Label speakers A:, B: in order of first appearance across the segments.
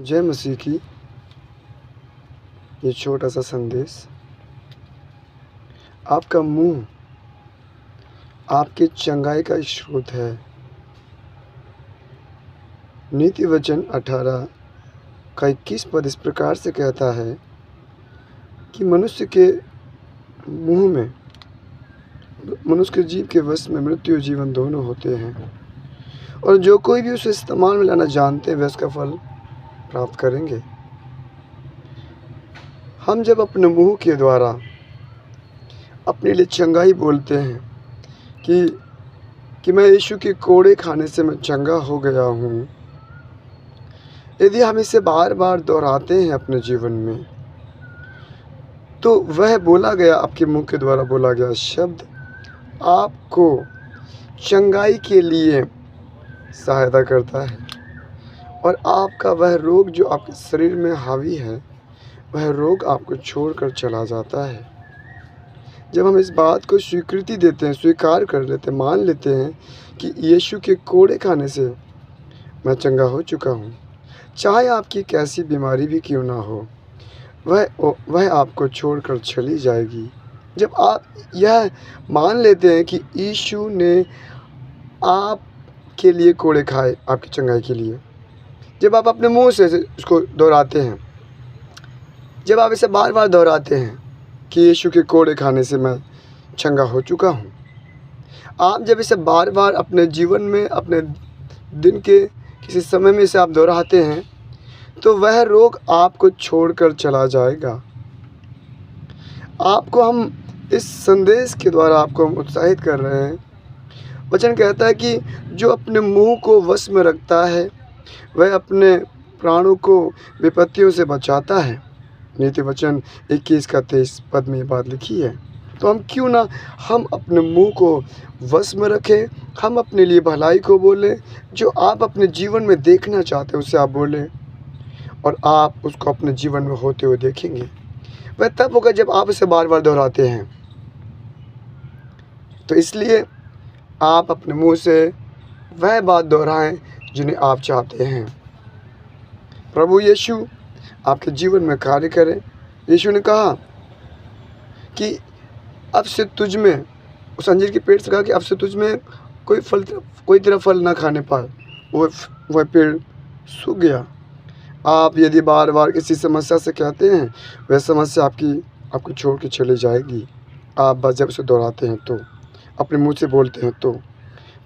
A: जय मसीह की ये छोटा सा संदेश। आपका मुंह आपके चंगाई का स्रोत है। नीति वचन 18 का 21 पद इस प्रकार से कहता है कि मनुष्य के मुंह में, मनुष्य के जीभ के वश में मृत्यु और जीवन दोनों होते हैं, और जो कोई भी उसे इस्तेमाल में लाना जानते हैं वे उसका फल प्राप्त करेंगे। हम जब अपने मुंह के द्वारा अपने लिए चंगाई बोलते हैं कि मैं यीशु के कोड़े खाने से मैं चंगा हो गया हूँ, यदि हम इसे बार बार दोहराते हैं अपने जीवन में, तो वह बोला गया, आपके मुंह के द्वारा बोला गया शब्द आपको चंगाई के लिए सहायता करता है, और आपका वह रोग जो आपके शरीर में हावी है, वह रोग आपको छोड़कर चला जाता है। जब हम इस बात को स्वीकृति देते हैं, स्वीकार कर लेते हैं, मान लेते हैं कि यीशु के कोड़े खाने से मैं चंगा हो चुका हूँ, चाहे आपकी कैसी बीमारी भी क्यों ना हो, वह आपको छोड़कर चली जाएगी। जब आप यह मान लेते हैं कि यीशु ने आपके लिए कोड़े खाए आपकी चंगाई के लिए, जब आप अपने मुंह से इसको दोहराते हैं, जब आप इसे बार बार दोहराते हैं कि यीशु के कोड़े खाने से मैं चंगा हो चुका हूँ, आप जब इसे बार बार अपने जीवन में, अपने दिन के किसी समय में इसे आप दोहराते हैं, तो वह रोग आपको छोड़कर चला जाएगा। आपको हम इस संदेश के द्वारा आपको हम उत्साहित कर रहे हैं। वचन कहता है कि जो अपने मुंह को वश में रखता है वह अपने प्राणों को विपत्तियों से बचाता है। नीति वचन 21 का 23 पद में ये बात लिखी है। तो हम क्यों ना हम अपने मुंह को वश में रखें, हम अपने लिए भलाई को बोलें, जो आप अपने जीवन में देखना चाहते हैं उसे आप बोलें, और आप उसको अपने जीवन में होते हुए देखेंगे। वह तब होगा जब आप इसे बार बार दोहराते हैं। तो इसलिए आप अपने मुंह से वह बात दोहराएं जिन्हें आप चाहते हैं। प्रभु यीशु आपके जीवन में कार्य करें। यीशु ने कहा कि अब से तुझ में, उस अंजीर के पेड़ से कहा कि अब से तुझ में कोई तरह फल ना खाने पाए, वह पेड़ सूख गया। आप यदि बार बार किसी समस्या से कहते हैं, वह समस्या आपको छोड़ के चली जाएगी। आप बस जब उसे दोहराते हैं, तो अपने मुंह से बोलते हैं, तो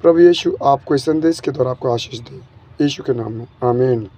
A: प्रभु यीशु आपको इस संदेश के द्वारा आपको आशीष दे, यीशु के नाम में, आमीन।